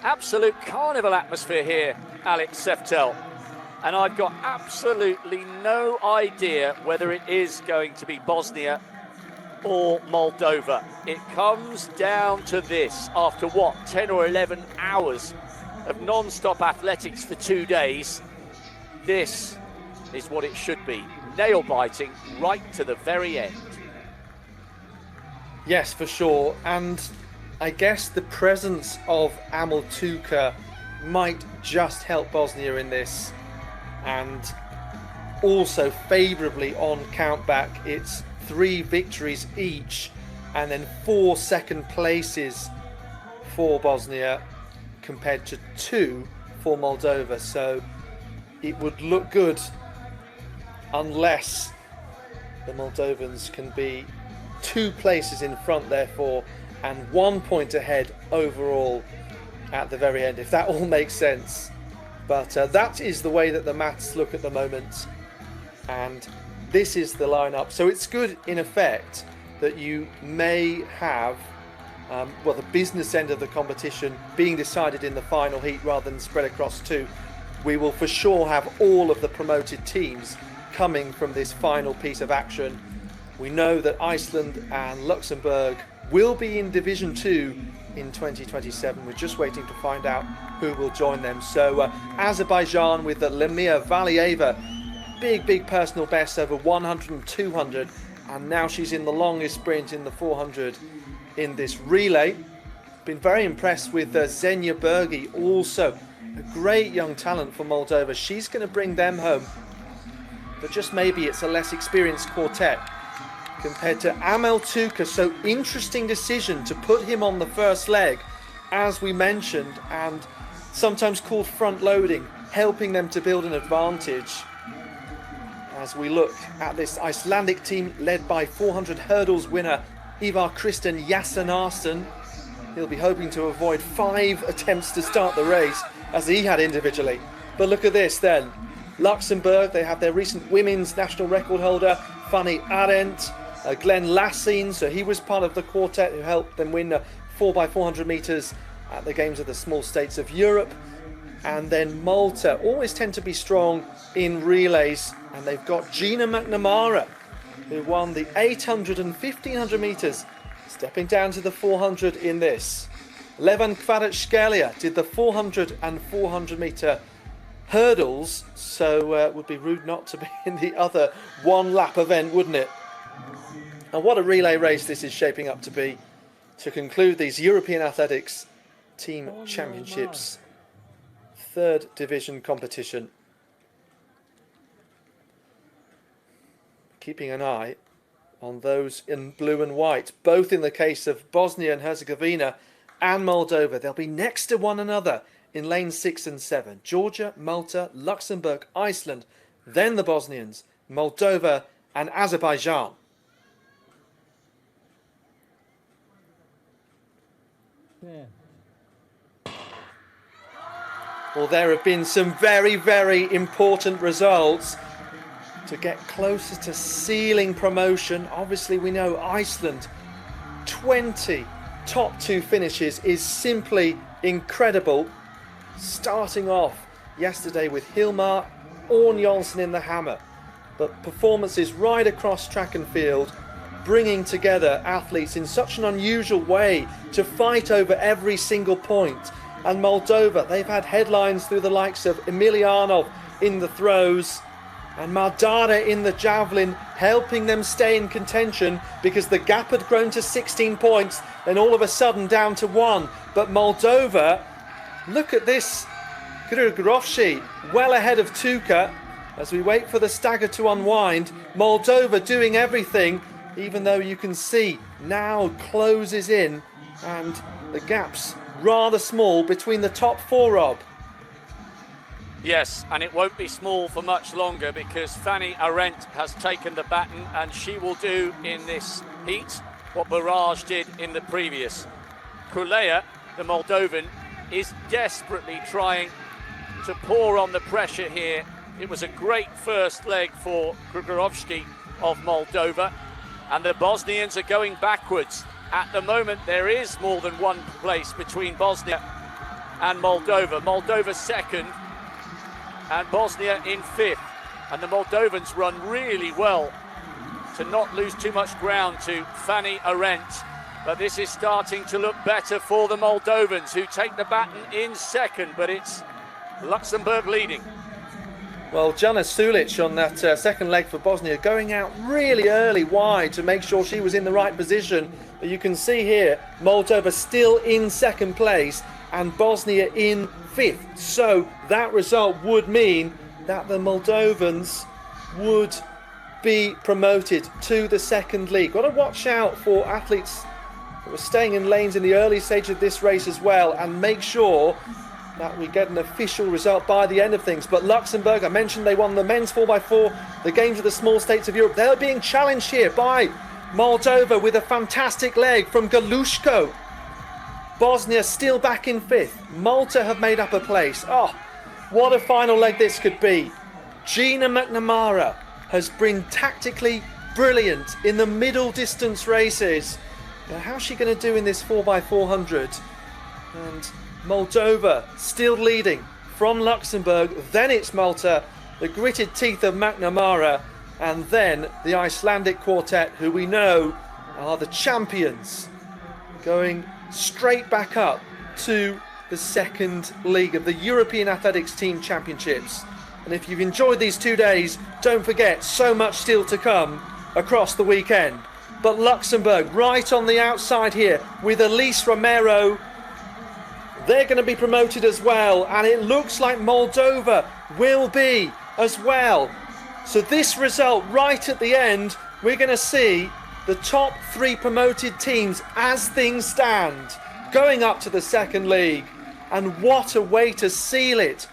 Absolute carnival atmosphere here, Alex Seftel. And I've got absolutely no idea whether it is going to be Bosnia or Moldova. It comes down to this after 10 or 11 hours of non-stop athletics for 2 days. This is what it should be, nail-biting right to the very end. Yes, for sure. And I guess the presence of Amel Tuka might just help Bosnia in this. And also favourably on countback, it's 3 victories each and then 4 second places for Bosnia compared to 2 for Moldova. So it would look good unless the Moldovans can be 2 places in front therefore and 1 point ahead overall at the very end, if that all makes sense. But that is the way that the maths look at the moment, and this is the lineup. So it's good in effect that you may have the business end of the competition being decided in the final heat rather than spread across 2. We will for sure have all of the promoted teams coming from this final piece of action. We know that Iceland and Luxembourg will be in Division 2 in 2027. We're just waiting to find out who will join them. So Azerbaijan with the Lemia Valieva, big personal best over 100 and 200, and now she's in the longest sprint in the 400 in this relay. Been very impressed with Zenia Bergi, also a great young talent for Moldova. She's going to bring them home, but just maybe it's a less experienced quartet compared to Amel Tuka. So interesting decision to put him on the first leg, as we mentioned, and sometimes called front loading, helping them to build an advantage. As we look at this Icelandic team led by 400 hurdles winner Ivar Kristen Jasanarsson. He'll be hoping to avoid 5 attempts to start the race as he had individually. But look at this then. Luxembourg, they have their recent women's national record holder Fanny Arendt, Glenn Lassine, so he was part of the quartet who helped them win 4x400 metres at the Games of the Small States of Europe. And then Malta always tend to be strong in relays, and they've got Gina McNamara, who won the 800 and 1500 metres, stepping down to the 400 in this. Levan Kvaratskhelia did the 400 and 400 metre hurdles, so it would be rude not to be in the other one lap event, wouldn't it? And what a relay race this is shaping up to be to conclude these European Athletics Team Championships 3rd division competition. Keeping an eye on those in blue and white, both in the case of Bosnia and Herzegovina and Moldova. They'll be next to one another in lanes 6 and 7. Georgia, Malta, Luxembourg, Iceland, then the Bosnians, Moldova and Azerbaijan. Well, there have been some very important results to get closer to sealing promotion. Obviously, we know Iceland, 20 top 2 finishes is simply incredible. Starting off yesterday with Hilmar Orn-Jonsson in the hammer, but performances right across track and field, bringing together athletes in such an unusual way to fight over every single point. And Moldova, they've had headlines through the likes of Emilianov in the throws and Mardara in the javelin, helping them stay in contention because the gap had grown to 16 points, then all of a sudden down to 1. But Moldova, look at this, Grigorovci well ahead of Tuka as we wait for the stagger to unwind. Moldova doing everything, even though you can see now closes in and the gap's rather small between the top 4, Rob. Yes, and it won't be small for much longer because Fanny Arendt has taken the baton and she will do in this heat what Barrage did in the previous. Kulea, the Moldovan, is desperately trying to pour on the pressure here. It was a great first leg for Grigorovski of Moldova, and the Bosnians are going backwards. At the moment, there is more than one place between Bosnia and Moldova. Moldova second and Bosnia in fifth. And the Moldovans run really well to not lose too much ground to Fanny Arendt. But this is starting to look better for the Moldovans, who take the baton in second, but it's Luxembourg leading. Well, Jana Sulic on that second leg for Bosnia, going out really early wide to make sure she was in the right position. But you can see here, Moldova still in second place and Bosnia in fifth. So that result would mean that the Moldovans would be promoted to the second league. Got to watch out for athletes who are staying in lanes in the early stage of this race as well, and make sure that we get an official result by the end of things. But Luxembourg, I mentioned they won the men's 4x4, the Games of the Small States of Europe. They're being challenged here by Moldova with a fantastic leg from Galushko. Bosnia still back in fifth. Malta have made up a place. Oh, what a final leg this could be. Gina McNamara has been tactically brilliant in the middle distance races. Now, how's she going to do in this 4x400? And Moldova still leading from Luxembourg, then it's Malta, the gritted teeth of McNamara, and then the Icelandic quartet, who we know are the champions, going straight back up to the second league of the European Athletics Team Championships. And if you've enjoyed these 2 days, don't forget, so much still to come across the weekend. But Luxembourg right on the outside here with Elise Romero. They're going to be promoted as well, and it looks like Moldova will be as well. So this result right at the end, we're going to see the top three promoted teams as things stand, going up to the second league. And what a way to seal it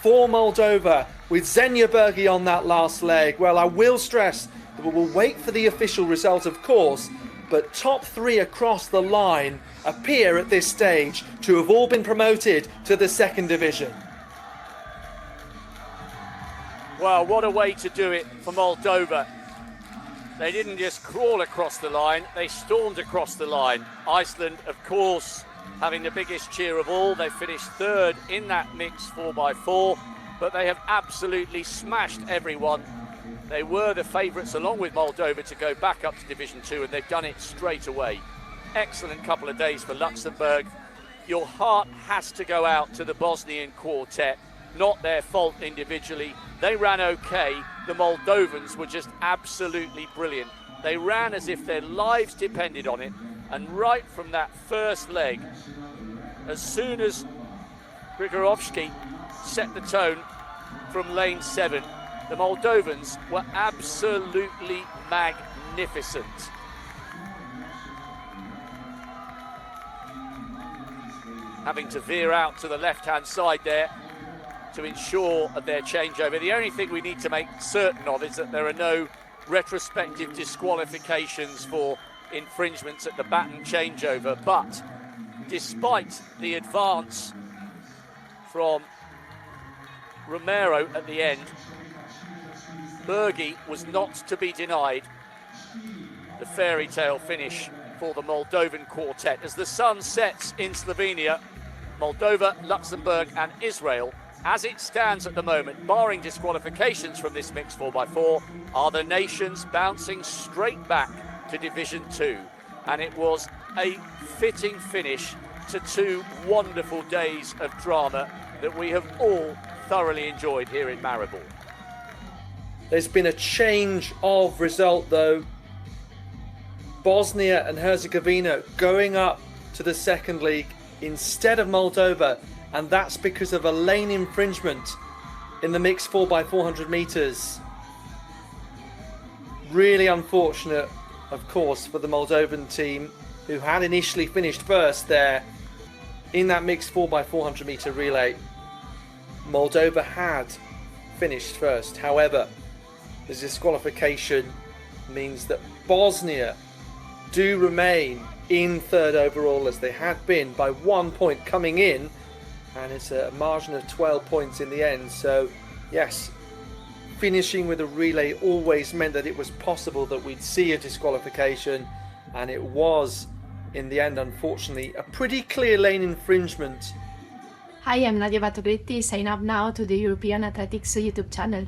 for Moldova with Xenia Bergi on that last leg. Well, I will stress that we will wait for the official result, of course, but top three across the line appear at this stage to have all been promoted to the second division. Well, what a way to do it for Moldova. They didn't just crawl across the line, they stormed across the line. Iceland, of course, having the biggest cheer of all. They finished third in that mixed 4x4, but they have absolutely smashed everyone. They were the favourites, along with Moldova, to go back up to Division 2, and they've done it straight away. Excellent couple of days for Luxembourg. Your heart has to go out to the Bosnian quartet. Not their fault individually. They ran okay. The Moldovans were just absolutely brilliant. They ran as if their lives depended on it. And right from that first leg, as soon as Grigorovski set the tone from lane 7, the Moldovans were absolutely magnificent. Having to veer out to the left-hand side there to ensure their changeover. The only thing we need to make certain of is that there are no retrospective disqualifications for infringements at the baton changeover. But despite the advance from Romero at the end, Bergi was not to be denied the fairy tale finish for the Moldovan quartet. As the sun sets in Slovenia, Moldova, Luxembourg and Israel, as it stands at the moment, barring disqualifications from this mixed 4x4, are the nations bouncing straight back to Division 2. And it was a fitting finish to 2 wonderful days of drama that we have all thoroughly enjoyed here in Maribor. There's been a change of result though. Bosnia and Herzegovina going up to the second league instead of Moldova, and that's because of a lane infringement in the mixed 4x400 meters. Really unfortunate, of course, for the Moldovan team, who had initially finished first there in that mixed 4x400 meter relay. Moldova had finished first. However, the disqualification means that Bosnia do remain in third overall, as they had been by 1 point coming in, and it's a margin of 12 points in the end. So yes, finishing with a relay always meant that it was possible that we'd see a disqualification, and it was in the end, unfortunately, a pretty clear lane infringement Hi, I'm Nadia Batogritti. Sign up now to the European Athletics YouTube channel.